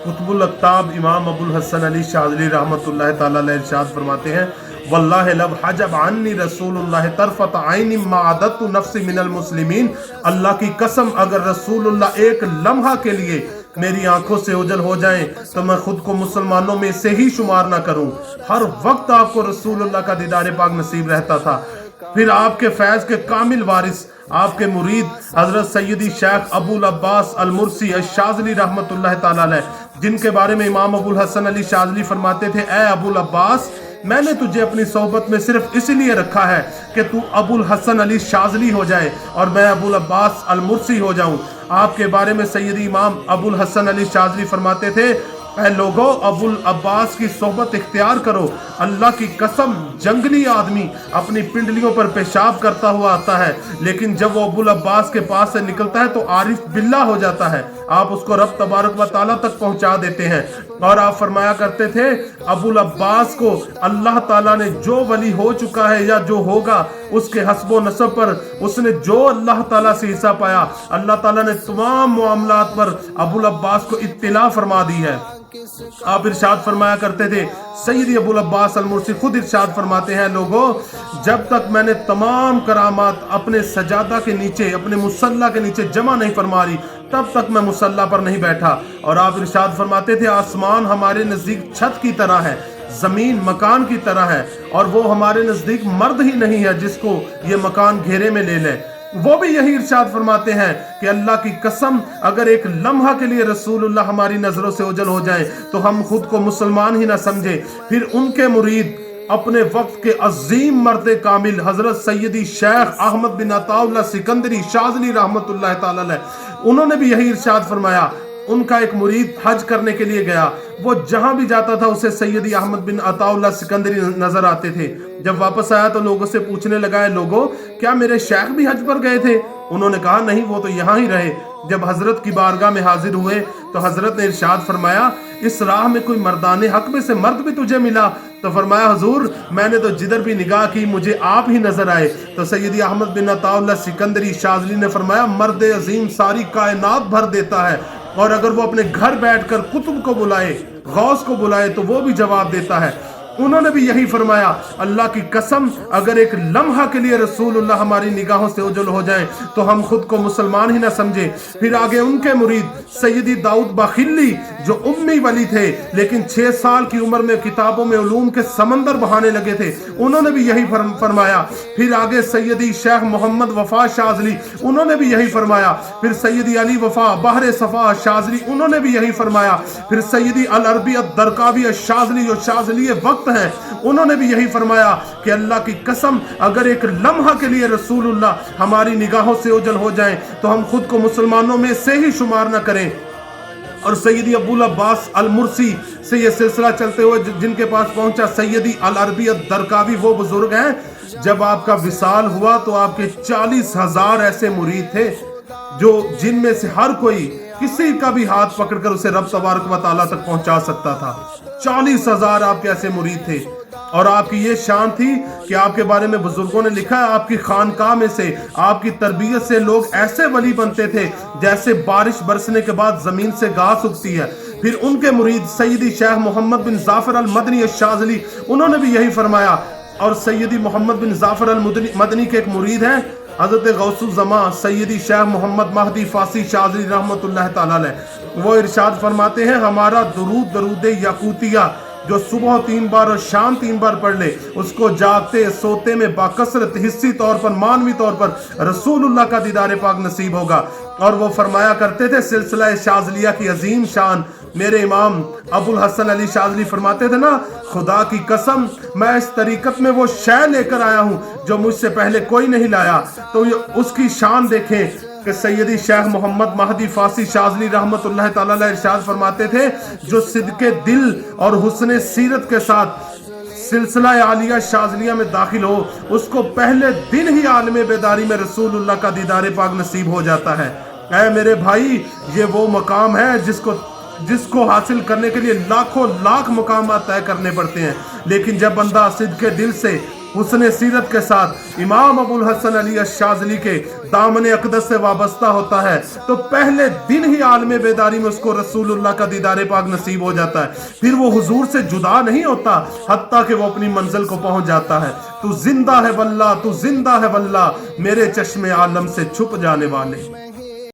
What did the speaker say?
قطب الأقطاب امام ابو الحسن علی شاذلی رحمۃ اللہ تعالی علیہ ارشاد فرماتے ہیں واللہ لو حجب عنی رسول اللہ طرفت عین ما عددت نفسی من المسلمین، اللہ کی قسم اگر رسول اللہ ایک لمحہ کے لیے میری آنکھوں سے اوجھل ہو جائیں تو میں خود کو مسلمانوں میں سے ہی شمار نہ کروں۔ ہر وقت آپ کو رسول اللہ کا دیدار پاک نصیب رہتا تھا۔ پھر آپ کے فیض کے کامل وارث، آپ کے مرید حضرت سیدی شیخ ابو العباس المرسی الشاذلی رحمۃ اللہ تعالی علیہ، جن کے بارے میں امام ابو الحسن علی شاذلی فرماتے تھے اے ابو العباس، میں نے تجھے اپنی صحبت میں صرف اس لیے رکھا ہے کہ تو ابو الحسن علی شاذلی ہو جائے اور میں ابو العباس المرسی ہو جاؤں۔ آپ کے بارے میں سیدی امام ابو الحسن علی شاذلی فرماتے تھے اے لوگو ابو العباس کی صحبت اختیار کرو، اللہ کی قسم جنگلی آدمی اپنی پنڈلیوں پر پیشاب کرتا ہوا آتا ہے، لیکن جب وہ ابو العباس کے پاس سے نکلتا ہے تو عارف باللہ ہو جاتا ہے، آپ اس کو رب تبارک و تعالیٰ تک پہنچا دیتے ہیں۔ اور آپ فرمایا کرتے تھے ابو العباس کو اللہ تعالیٰ نے جو ولی ہو چکا ہے یا جو ہوگا اس کے حسب و نسب پر اس نے جو اللہ تعالیٰ سے حصہ پایا، اللہ تعالیٰ نے تمام معاملات پر ابو العباس کو اطلاع فرما دی ہے۔ آپ ارشاد فرمایا کرتے تھے، سیدی ابو العباس المرسی خود ارشاد فرماتے ہیں لوگوں جب تک میں نے تمام کرامات اپنے سجادہ کے نیچے اپنے مصلی کے نیچے جمع نہیں فرما لی تب تک میں مصلی پر نہیں بیٹھا۔ اور آپ ارشاد فرماتے تھے آسمان ہمارے نزدیک چھت کی طرح ہے، زمین مکان کی طرح ہے، اور وہ ہمارے نزدیک مرد ہی نہیں ہے جس کو یہ مکان گھیرے میں لے لے۔ وہ بھی یہی ارشاد فرماتے ہیں کہ اللہ کی قسم اگر ایک لمحہ کے لیے رسول اللہ ہماری نظروں سے اوجھل ہو جائیں تو ہم خود کو مسلمان ہی نہ سمجھے۔ پھر ان کے مرید اپنے وقت کے عظیم مرد کامل حضرت سیدی شیخ احمد بن عطا اللہ سکندری شاذلی رحمۃ اللہ تعالی علیہ، انہوں نے بھی یہی ارشاد فرمایا۔ ان کا ایک مرید حج کرنے کے لیے گیا، وہ جہاں بھی جاتا تھا اسے سیدی احمد بن عطا اللہ سکندری نظر آتے تھے۔ جب واپس آیا تو لوگوں سے پوچھنے لگا ہے لوگوں کیا میرے شیخ بھی حج پر گئے تھے؟ انہوں نے کہا نہیں، وہ تو یہاں ہی رہے۔ جب حضرت کی بارگاہ میں حاضر ہوئے تو حضرت نے ارشاد فرمایا اس راہ میں کوئی مردان حق میں سے مرد بھی تجھے ملا؟ تو فرمایا حضور میں نے تو جدھر بھی نگاہ کی مجھے آپ ہی نظر آئے۔ تو سیدی احمد بن عطا اللہ سکندری شاذلی نے فرمایا مرد عظیم ساری کائنات بھر دیتا ہے، اور اگر وہ اپنے گھر بیٹھ کر قطب کو بلائے غوث کو بلائے تو وہ بھی جواب دیتا ہے۔ انہوں نے بھی یہی فرمایا اللہ کی قسم اگر ایک لمحہ کے لیے رسول اللہ ہماری نگاہوں سے اوجھل ہو جائیں تو ہم خود کو مسلمان ہی نہ سمجھے۔ پھر آگے ان کے مرید سیدی داؤد باخلی جو امی ولی تھے لیکن 6 سال کی عمر میں کتابوں میں علوم کے سمندر بہانے لگے تھے، انہوں نے بھی یہی فرمایا۔ پھر آگے سیدی شیخ محمد وفا شاذلی انہوں نے بھی یہی فرمایا۔ پھر سیدی علی وفا بحر صفا شاذلی انہوں نے بھی یہی فرمایا۔ پھر سیدی العربی الدرقاوی الشاذلی جو شاذلی وقت ہیں انہوں نے بھی یہی فرمایا کہ اللہ کی قسم اگر ایک لمحہ کے لیے رسول اللہ ہماری نگاہوں سے اوجھل ہو جائیں تو ہم خود کو مسلمانوں میں سے ہی شمار نہ کریں۔ اور سیدی ابو العباس المرسی سے یہ سلسلہ چلتے ہوئے جن کے پاس پہنچا سیدی العربی الدرقاوی وہ بزرگ ہیں جب آپ کا وصال ہوا تو آپ کے 40,000 ایسے مرید تھے جو جن میں سے ہر کوئی کسی کا بھی ہاتھ پکڑ کر اسے رب تبارک و تعالیٰ تک پہنچا سکتا تھا۔ 40,000 آپ کے ایسے مرید تھے، اور آپ کی یہ شان تھی کہ آپ کے بارے میں بزرگوں نے لکھا ہے آپ کی خانقاہ میں سے آپ کی تربیت سے لوگ ایسے ولی بنتے تھے جیسے بارش برسنے کے بعد زمین سے گھاس اگتی ہے۔ پھر ان کے مرید سیدی شیخ محمد بن ظافر المدنی الشاذلی انہوں نے بھی یہی فرمایا۔ اور سیدی محمد بن ظافر المدنی کے ایک مرید ہیں حضرت غوث الزمان سیدی شیخ محمد مہدی فاسی شاذلی رحمۃ اللہ تعالی علیہ، وہ ارشاد فرماتے ہیں ہمارا درود یاقوتیہ جو صبح 3 بار اور شام 3 بار پڑھ لے اس کو جاگتے سوتے میں باکثرت حصی طور پر مانوی طور پر رسول اللہ کا دیدار پاک نصیب ہوگا۔ اور وہ فرمایا کرتے تھے سلسلہ شاذلیہ کی عظیم شان میرے امام ابو الحسن علی شاذلی فرماتے تھے نا خدا کی قسم میں اس طریقت میں وہ شے لے کر آیا ہوں جو مجھ سے پہلے کوئی نہیں لایا۔ تو اس کی شان دیکھیں کہ سیدی شیخ محمد مہدی فاسی شاذلی رحمۃ اللہ تعالی علیہ ارشاد فرماتے تھے جو صدق دل اور حسن سیرت کے ساتھ سلسلہ عالیہ شاذلیہ میں داخل ہو اس کو پہلے دن ہی عالم بیداری میں رسول اللہ کا دیدار پاک نصیب ہو جاتا ہے۔ اے میرے بھائی یہ وہ مقام ہے جس کو حاصل کرنے کے لیے لاکھوں لاکھ مقامات طے کرنے پڑتے ہیں، لیکن جب بندہ صدق دل سے حسن سیرت کے ساتھ امام ابو الحسن علی الشاذلی کے دامن اقدس سے وابستہ ہوتا ہے تو پہلے دن ہی عالم بیداری میں اس کو رسول اللہ کا دیدار پاک نصیب ہو جاتا ہے، پھر وہ حضور سے جدا نہیں ہوتا حتیٰ کہ وہ اپنی منزل کو پہنچ جاتا ہے۔ تو زندہ ہے واللہ، تو زندہ ہے واللہ، میرے چشم عالم سے چھپ جانے والے۔